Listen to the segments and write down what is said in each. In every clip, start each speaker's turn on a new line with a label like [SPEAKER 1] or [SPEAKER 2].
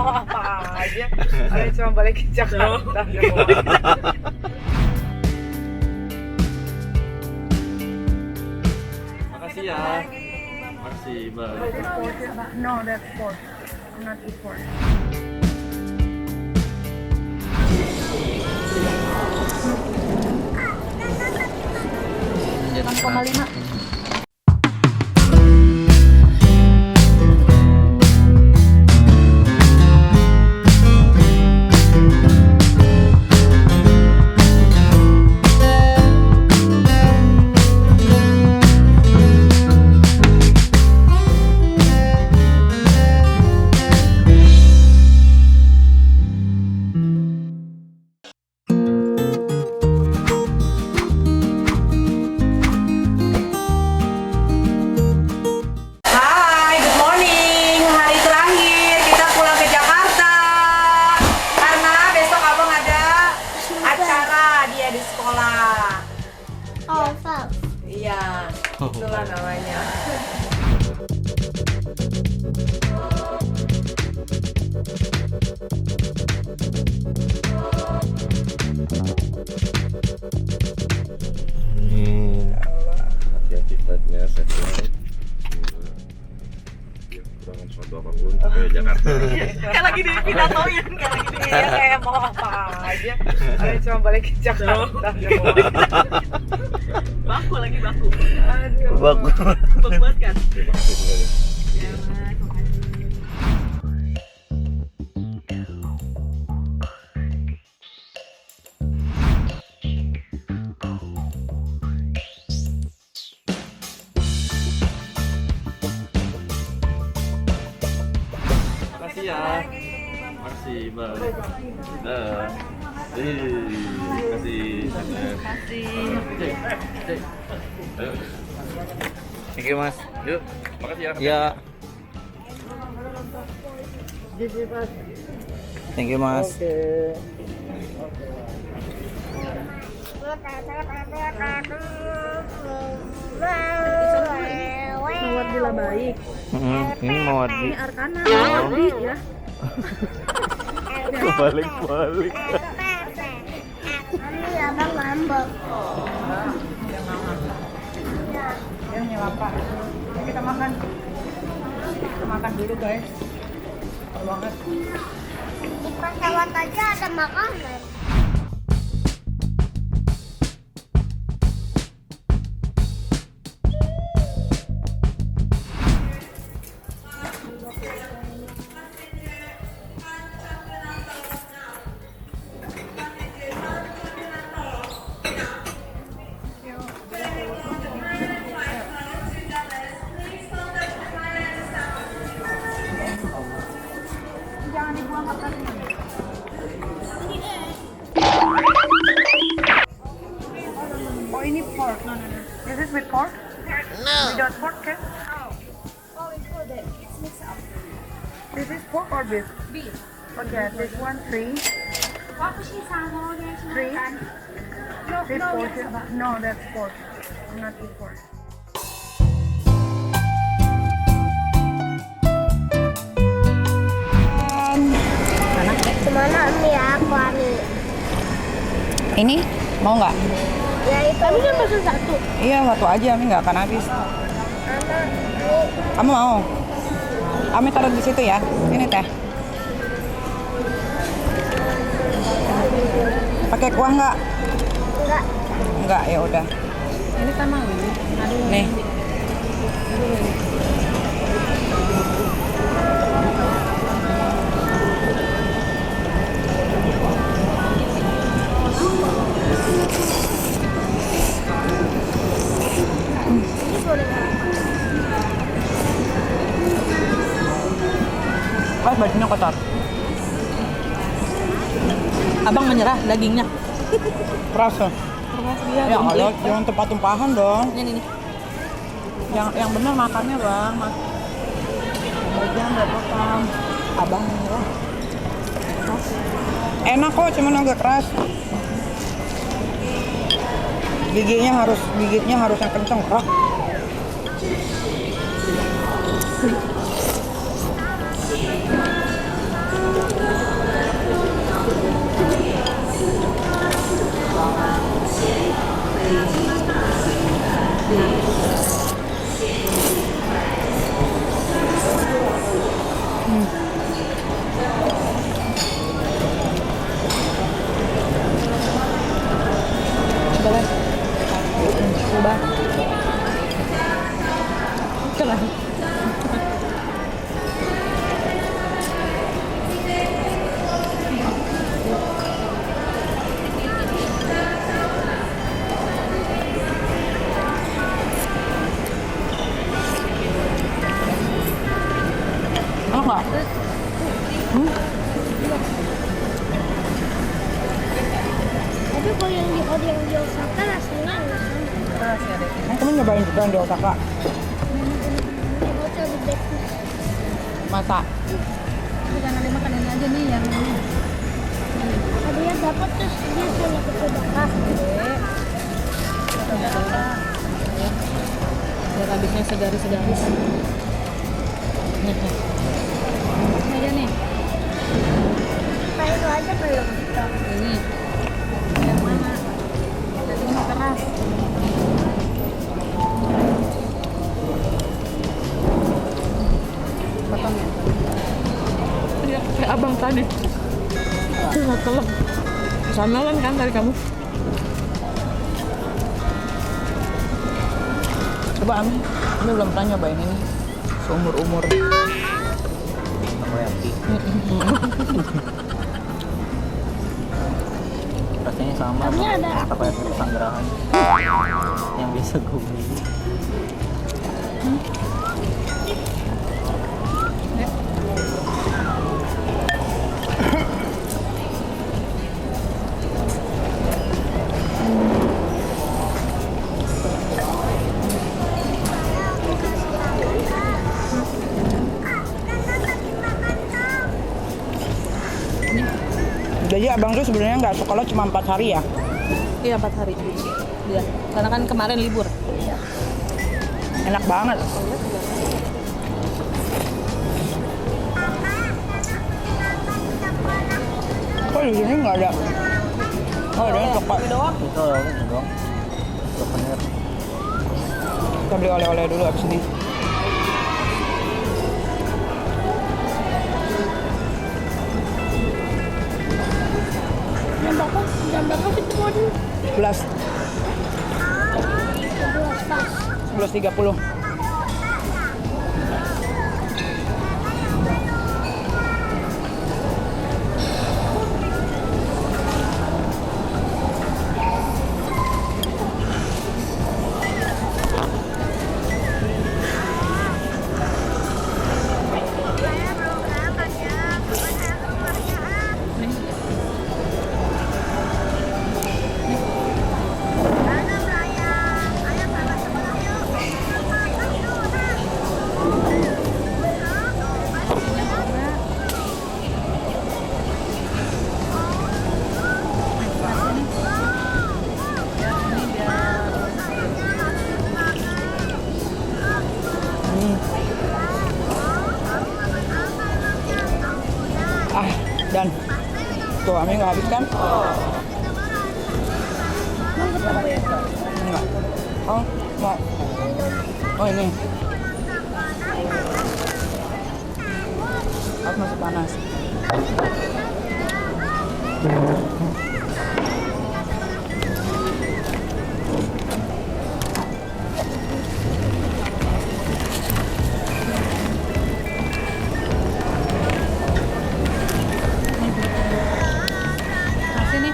[SPEAKER 1] mau apa aja. Ada cuma balik ke Jakarta.
[SPEAKER 2] Makasih ya. Makasih, bye.
[SPEAKER 1] No, that's pork. Not eat pork. 6,5. Iya, itulah namanya.
[SPEAKER 2] Hati-hati flightnya, safe flight. Kurang suatu apapun sampai Jakarta.
[SPEAKER 1] Kayak lagi di pidatoin, kayak lagi di kayak mau apa aja. Ada cuma balik ke Jakarta.
[SPEAKER 3] Baku lagi baku.
[SPEAKER 1] Aduh.
[SPEAKER 2] Baku.
[SPEAKER 3] Baku banget kan?
[SPEAKER 2] Terima kasih semuanya.
[SPEAKER 3] Ya, Mas, makasih.
[SPEAKER 2] Makasih ya. Makasih, bye. Dah. Makasih. Ayo.
[SPEAKER 4] Thank you, Mas.
[SPEAKER 2] Yuk, makasih ya.
[SPEAKER 4] Ya. Thank you, Mas.
[SPEAKER 1] Mawar bila baik.
[SPEAKER 4] Ini mau di
[SPEAKER 1] Ini Arkana, Mawardi ya.
[SPEAKER 2] Balik-balik.
[SPEAKER 5] Ini abang ngambek.
[SPEAKER 1] Yang nyelapa. Yuk kita makan. Kita makan dulu guys. Enak banget.
[SPEAKER 5] Di pesawat aja ada makanan.
[SPEAKER 1] Jangan dibuang kertasnya. Oh ini pork. No. Is this with pork? No. Without pork, kan?
[SPEAKER 5] Oh, it's good. It's mixed up.
[SPEAKER 1] This is pork or beef?
[SPEAKER 5] Beef.
[SPEAKER 1] Okay, this one 3.
[SPEAKER 5] ว่าผู้ชี้ซ้ายเขาเนี่ยใช่ไหมกัน
[SPEAKER 1] This portion. No, that's pork. I'm not eat pork.
[SPEAKER 5] Semana mie apa nih?
[SPEAKER 6] Ini mau nggak?
[SPEAKER 5] Ya itu. Tapi kan pesen satu.
[SPEAKER 6] Iya, satu aja, Ami nggak akan habis.
[SPEAKER 5] Anak ini
[SPEAKER 6] Kamu mau? Ami taruh di situ ya. Ini teh. Pakai kuah nggak?
[SPEAKER 5] enggak.
[SPEAKER 6] Nggak, ya udah.
[SPEAKER 1] Ini sama ini.
[SPEAKER 6] Nih. Pas bajunya kotor.
[SPEAKER 3] Abang menyerah dagingnya.
[SPEAKER 6] Keras ya? Ya Allah, jangan tumpah-tumpahan dong.
[SPEAKER 3] Ini nih.
[SPEAKER 6] Yang benar makannya bang. Bagian udah potong. Abang menyerah. Enak kok, cuman agak keras. Gigitnya harus yang kenceng.
[SPEAKER 3] Keren. Enak nggak?
[SPEAKER 5] Tapi kalau yang di Osaka rasanya enak sama.
[SPEAKER 6] Kamu nyobain juga yang di Osaka?
[SPEAKER 5] Hotel di Backwood.
[SPEAKER 6] Masa?
[SPEAKER 1] Jangan ada makan ini aja nih yang ini.
[SPEAKER 5] Ada yang dapat terus dia punya kepedaka.
[SPEAKER 3] Biar habisnya segaris-segaris. Nih.
[SPEAKER 1] Ini aja nih.
[SPEAKER 5] Kayak itu aja belum.
[SPEAKER 1] Ini. Yang mana? Tadi ini keras. Potong ya.
[SPEAKER 3] Ya, kayak abang tadi. Nggak kelep. Samalan kan dari kamu?
[SPEAKER 6] Coba Ami, Ami belum pernah nyobain ini seumur-umur.
[SPEAKER 4] Takoyaki. Rasanya sama
[SPEAKER 5] Tapi
[SPEAKER 4] sama
[SPEAKER 5] ada
[SPEAKER 4] takoyaki Pesanggerahan yang biasa gue beli.
[SPEAKER 6] Jadi abang tuh sebenarnya nggak sekolah cuma 4 hari ya?
[SPEAKER 3] Iya 4 hari. Iya. Karena kan kemarin libur.
[SPEAKER 6] Enak banget. Kok di sini nggak ada? Oh, ada yang coklat.
[SPEAKER 4] Itu oleh-oleh dong. Souvenir.
[SPEAKER 6] Kita beli oleh-oleh dulu abis ini.
[SPEAKER 5] jam berapa kita mau dulu?
[SPEAKER 6] 11,
[SPEAKER 5] 12 pas.
[SPEAKER 6] 11.30. Dan tuh Ami nggak habis kan? Enggak. Oh, mau. Oh ini. Aku masih panas.
[SPEAKER 1] Sini.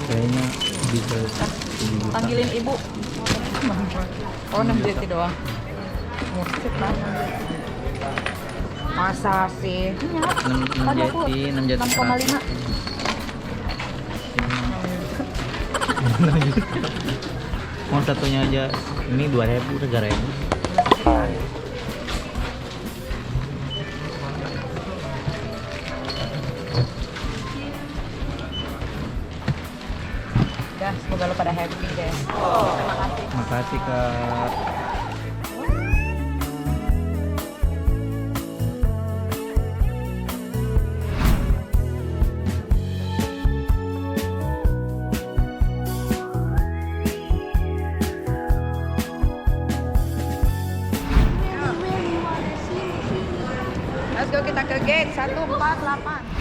[SPEAKER 4] Kayaknya bisa.
[SPEAKER 3] Panggilin ibu. Oh 6 JT doang.
[SPEAKER 1] Musik banget. Masa sih?
[SPEAKER 4] 6
[SPEAKER 3] Tadi aku
[SPEAKER 4] JT, 6 JT
[SPEAKER 3] 6,5.
[SPEAKER 4] Mau satunya aja ini 2.000, 3.000.
[SPEAKER 1] Udah, semoga lo pada happy deh.
[SPEAKER 4] Makasih Kak.
[SPEAKER 1] Let's go, kita ke gate 148.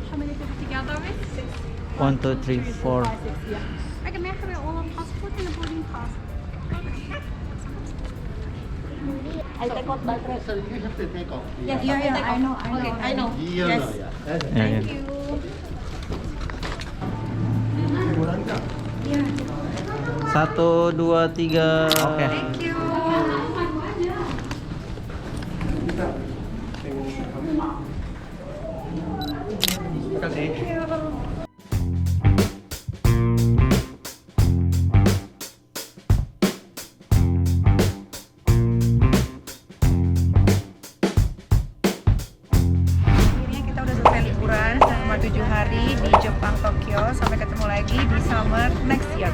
[SPEAKER 5] How many people together with?
[SPEAKER 4] 1, 2, 3, 4.
[SPEAKER 5] Okay, may I have your all passport and a boarding pass?
[SPEAKER 3] I take out battery.
[SPEAKER 7] So you have to take off.
[SPEAKER 3] Yes,
[SPEAKER 1] Yeah, I know.
[SPEAKER 3] Okay, I know.
[SPEAKER 7] Yes.
[SPEAKER 4] Ayan. Satu, dua, tiga. Oke.
[SPEAKER 1] Akhirnya kita udah selesai liburan selama 7 hari di Jepang, Tokyo. Sampai ketemu lagi di summer next year.